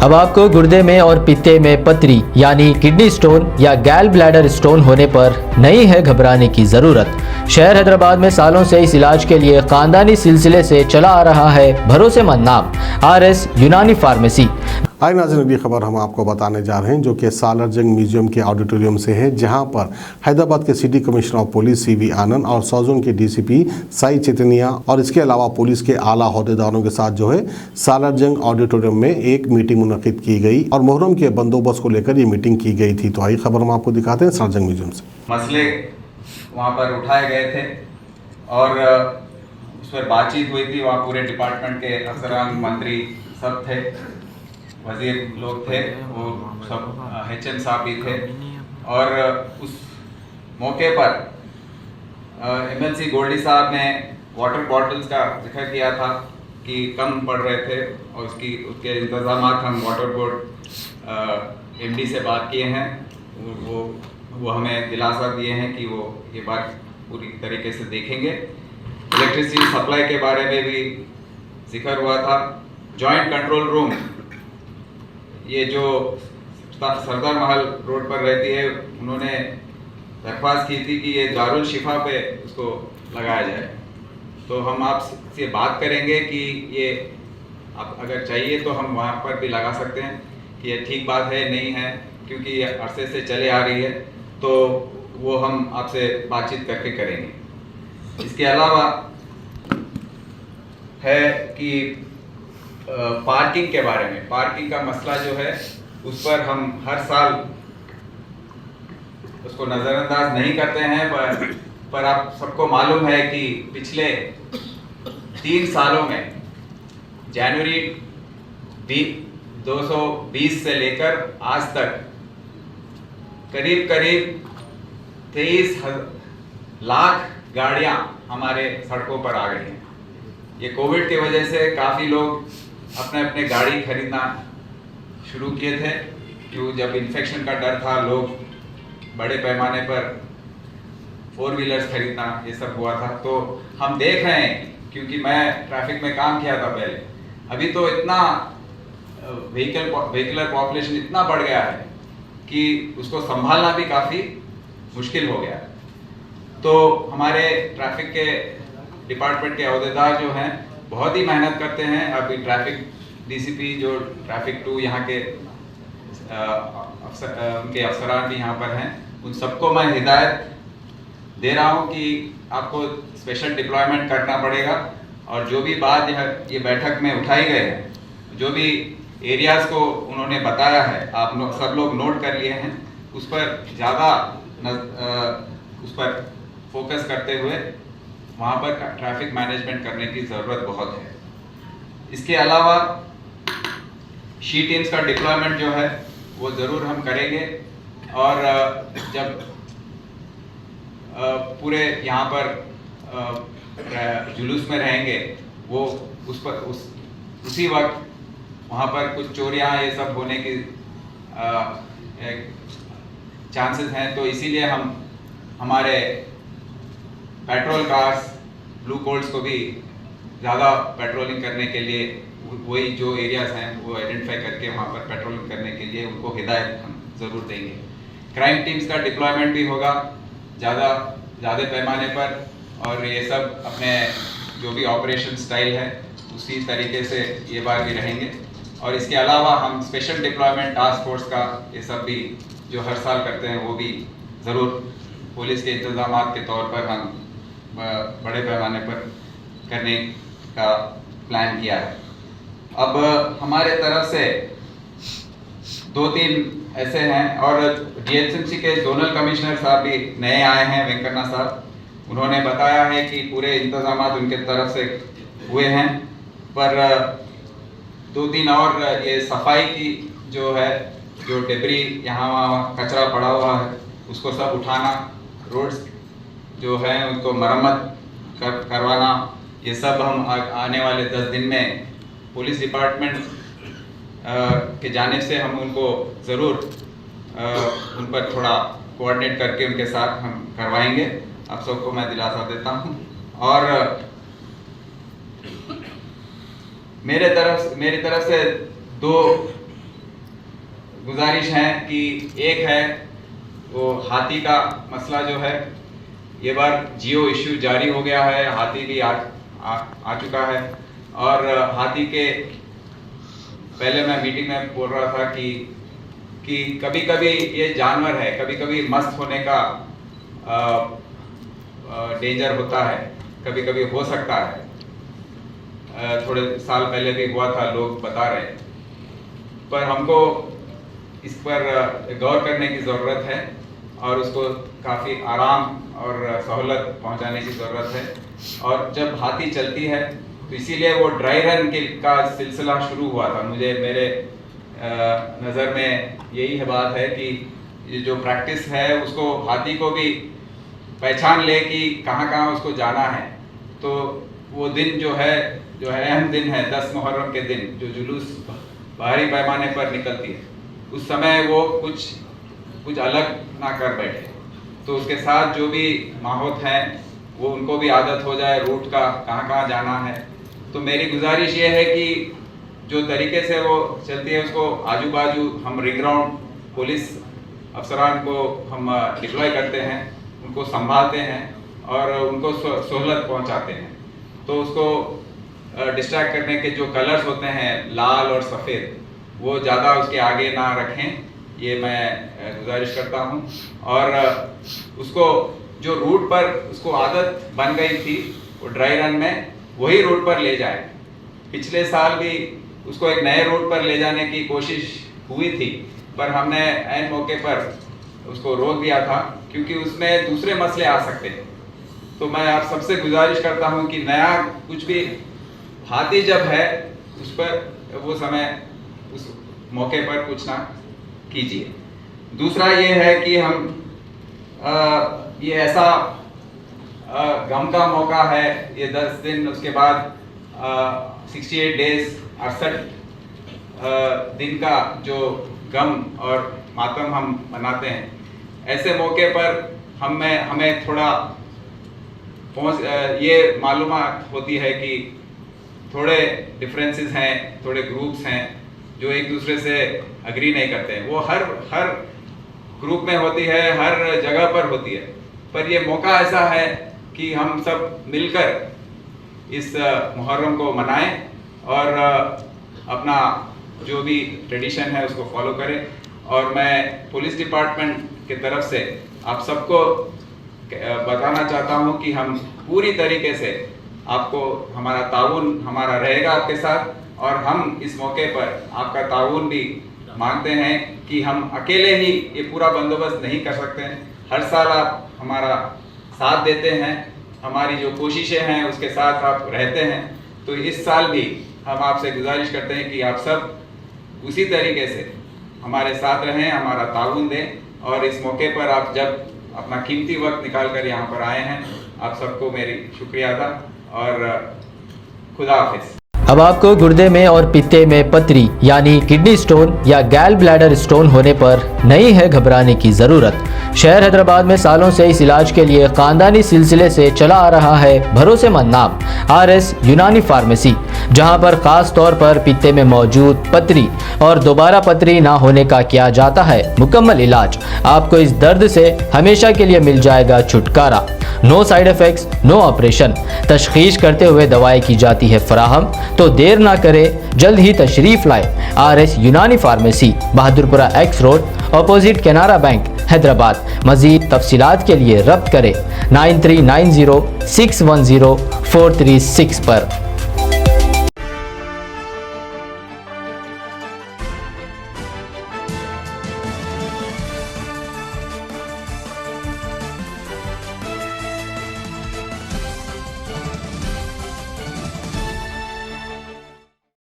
अब आपको गुर्दे में और पित्ते में पथरी यानी किडनी स्टोन या गैल ब्लैडर स्टोन होने पर नहीं है घबराने की ज़रूरत। शहर हैदराबाद में सालों से इस इलाज के लिए खानदानी सिलसिले से चला आ रहा है भरोसेमंद नाम RS यूनानी फार्मेसी। आइए नाज़रीन, अगली खबर हम आपको बताने जा रहे हैं जो कि सालारजंग म्यूजियम के ऑडिटोरियम से है, जहां पर हैदराबाद के city commissioner of police CV आनंद और सौजोन के DCP साई चैतन्या और इसके अलावा पुलिस के आला अहदेदारों के साथ जो है सालारजंग ऑडिटोरियम में एक मीटिंग मुनक्किद की गई और मुहर्रम के बंदोबस्त को लेकर ये मीटिंग की गई थी। तो आइए खबर हम आपको दिखाते हैं सालारजंग म्यूजियम से। मसले वहाँ पर उठाए गए थे और उस पर बातचीत हुई थी। वहाँ पूरे डिपार्टमेंट के अफसरान, मंत्री सब थे, वजीर लोग थे, वो सब HM साहब भी थे। और उस मौके पर MLC गोल्डी साहब ने वाटर बॉटल्स का जिक्र किया था कि कम पड़ रहे थे और उसके इंतजाम हम वाटर बोर्ड MD से बात किए हैं। वो हमें दिलासा दिए हैं कि वो ये बात पूरी तरीके से देखेंगे। इलेक्ट्रिसिटी सप्लाई के बारे में भी जिक्र हुआ था। जॉइंट कंट्रोल रूम, ये जो सरदार महल रोड पर रहती है, उन्होंने दरख्वास्त की थी कि ये दारुल शिफा पे उसको लगाया जाए। तो हम आपसे बात करेंगे कि ये आप अगर चाहिए तो हम वहाँ पर भी लगा सकते हैं कि ये ठीक बात है नहीं है, क्योंकि ये अरसे से चले आ रही है। तो वो हम आपसे बातचीत करके करेंगे। इसके अलावा है कि पार्किंग के बारे में, पार्किंग का मसला जो है उस पर हम हर साल उसको नज़रअंदाज नहीं करते हैं, पर आप सबको मालूम है कि पिछले 3 सालों में जनवरी 220 से लेकर आज तक करीब 23 लाख गाड़ियां हमारे सड़कों पर आ गई हैं। ये कोविड की वजह से काफ़ी लोग अपने गाड़ी खरीदना शुरू किए थे, क्यों जब इन्फेक्शन का डर था, लोग बड़े पैमाने पर 4 व्हीलर्स खरीदना ये सब हुआ था। तो हम देख रहे हैं, क्योंकि मैं ट्रैफिक में काम किया था पहले, अभी तो इतना व्हीकलर पॉपुलेशन इतना बढ़ गया है कि उसको संभालना भी काफ़ी मुश्किल हो गया है। तो हमारे ट्रैफिक के डिपार्टमेंट के अहदेदार जो हैं बहुत ही मेहनत करते हैं। अभी ट्रैफिक DCP जो ट्रैफिक 2 यहाँ के उनके अफसरान भी यहाँ पर हैं, उन सबको मैं हिदायत दे रहा हूँ कि आपको स्पेशल डिप्लॉयमेंट करना पड़ेगा। और जो भी बात ये बैठक में उठाई गए हैं, जो भी एरियाज़ को उन्होंने बताया है, आप सब लोग नोट कर लिए हैं, उस पर ज़्यादा उस पर फोकस करते हुए वहाँ पर ट्रैफिक मैनेजमेंट करने की ज़रूरत बहुत है। इसके अलावा शी टीम्स का डिप्लॉयमेंट जो है वो ज़रूर हम करेंगे। और जब पूरे यहाँ पर जुलूस में रहेंगे, वो उसी वक्त वहाँ पर कुछ चोरियाँ ये सब होने की चांसेस हैं। तो इसीलिए हम हमारे पेट्रोल कार्स, ब्लू कोल्ड्स को भी ज़्यादा पेट्रोलिंग करने के लिए, वही जो एरियाज़ हैं वो आइडेंटिफाई करके वहाँ पर पेट्रोलिंग करने के लिए उनको हिदायत हम ज़रूर देंगे। क्राइम टीम्स का डिप्लॉयमेंट भी होगा ज़्यादा पैमाने पर, और ये सब अपने जो भी ऑपरेशन स्टाइल है उसी तरीके से ये बार भी रहेंगे। और इसके अलावा हम स्पेशल डिप्लॉयमेंट टास्क फोर्स का ये सब भी जो हर साल करते हैं वो भी ज़रूर पुलिस के इंतजाम के तौर पर हम बड़े पैमाने पर करने का प्लान किया है। अब हमारे तरफ से 2-3 ऐसे हैं, और DHMC के जोनल कमिश्नर साहब भी नए आए हैं, वेंकन्ना साहब। उन्होंने बताया है कि पूरे इंतजाम उनके तरफ से हुए हैं, पर 2-3 और ये सफाई की जो है, जो डेब्री यहाँ वहाँ कचरा पड़ा हुआ है उसको सब उठाना, रोड्स जो है उनको मरम्मत करवाना, ये सब हम आने वाले 10 दिन में पुलिस डिपार्टमेंट के जानिब से हम उनको ज़रूर उन पर थोड़ा कोऑर्डिनेट करके उनके साथ हम करवाएंगे। आप सबको मैं दिलासा देता हूँ। और मेरी तरफ से 2 गुजारिश है कि एक है वो हाथी का मसला जो है, ये बार जियो इश्यू जारी हो गया है, हाथी भी आ चुका है। और हाथी के पहले मैं मीटिंग में बोल रहा था कि कभी कभी ये जानवर है, कभी कभी मस्त होने का डेंजर होता है, कभी कभी हो सकता है। थोड़े साल पहले भी हुआ था, लोग बता रहे, पर हमको इस पर गौर करने की ज़रूरत है और उसको काफ़ी आराम और सहूलत पहुंचाने की ज़रूरत है। और जब हाथी चलती है तो इसीलिए वो ड्राई रन का सिलसिला शुरू हुआ था। मेरे नज़र में यही है बात है कि ये जो प्रैक्टिस है उसको हाथी को भी पहचान ले कि कहाँ कहाँ उसको जाना है। तो वो दिन जो है अहम दिन है, 10 मुहर्रम के दिन जो जुलूस भारी पैमाने पर निकलती है, उस समय वो कुछ अलग ना कर बैठे। तो उसके साथ जो भी माहौत हैं वो उनको भी आदत हो जाए रूट का, कहाँ कहाँ जाना है। तो मेरी गुजारिश ये है कि जो तरीके से वो चलती है उसको आजू बाजू हम रिंग राउंड पुलिस अफसरान को हम डिप्लॉय करते हैं, उनको संभालते हैं और उनको सहूलत पहुंचाते हैं। तो उसको डिस्ट्रैक्ट करने के जो कलर्स होते हैं लाल और सफ़ेद, वो ज़्यादा उसके आगे ना रखें, ये मैं गुजारिश करता हूं। और उसको जो रूट पर उसको आदत बन गई थी वो ड्राई रन में, वही रूट पर ले जाए। पिछले साल भी उसको एक नए रूट पर ले जाने की कोशिश हुई थी, पर हमने ऐन मौके पर उसको रोक दिया था क्योंकि उसमें दूसरे मसले आ सकते हैं। तो मैं आप सबसे गुजारिश करता हूं कि नया कुछ भी हाथी जब है उस पर वो समय उस मौके पर कुछ ना कीजिए। दूसरा ये है कि हम ये ऐसा गम का मौका है, ये 10 दिन, उसके बाद 68 डेज 68 दिन का जो गम और मातम हम मनाते हैं, ऐसे मौके पर हमें थोड़ा ये मालूमात होती है कि थोड़े डिफरेंसेस हैं, थोड़े ग्रुप्स हैं जो एक दूसरे से अग्री नहीं करते हैं। वो हर ग्रुप में होती है, हर जगह पर होती है, पर ये मौका ऐसा है कि हम सब मिलकर इस मुहर्रम को मनाएं और अपना जो भी ट्रेडिशन है उसको फॉलो करें। और मैं पुलिस डिपार्टमेंट की तरफ से आप सबको बताना चाहता हूं कि हम पूरी तरीके से आपको हमारा ताउन हमारा रहेगा आपके साथ, और हम इस मौके पर आपका ताउन भी मांगते हैं कि हम अकेले ही ये पूरा बंदोबस्त नहीं कर सकते हैं। हर साल आप हमारा साथ देते हैं, हमारी जो कोशिशें हैं उसके साथ आप रहते हैं। तो इस साल भी हम आपसे गुजारिश करते हैं कि आप सब उसी तरीके से हमारे साथ रहें, हमारा ताउन दें। और इस मौके पर आप जब अपना कीमती वक्त निकाल कर यहाँ पर आए हैं, आप सबको मेरी शुक्रिया अदा और खुदा हाफिज। अब आपको गुर्दे में और पित्ते में पथरी यानी किडनी स्टोन या गैल ब्लैडर स्टोन होने पर नहीं है घबराने की ज़रूरत। शहर हैदराबाद में सालों से इस इलाज के लिए खानदानी सिलसिले से चला आ रहा है भरोसेमंद नाम RS यूनानी फार्मेसी, जहां पर खास तौर पर पित्ते में मौजूद पथरी और दोबारा पथरी ना होने का किया जाता है मुकम्मल इलाज। आपको इस दर्द से हमेशा के लिए मिल जाएगा छुटकारा। No side effects, no operation, तशखीस करते हुए दवाएं की जाती है फराहम। तो देर ना करें, जल्द ही तशरीफ लाए RS Unani pharmacy, Bahadurpura X road, opposite Canara bank, Hyderabad. मजीद तफसीलात के लिए रब्त करें 9390 610 436 पर।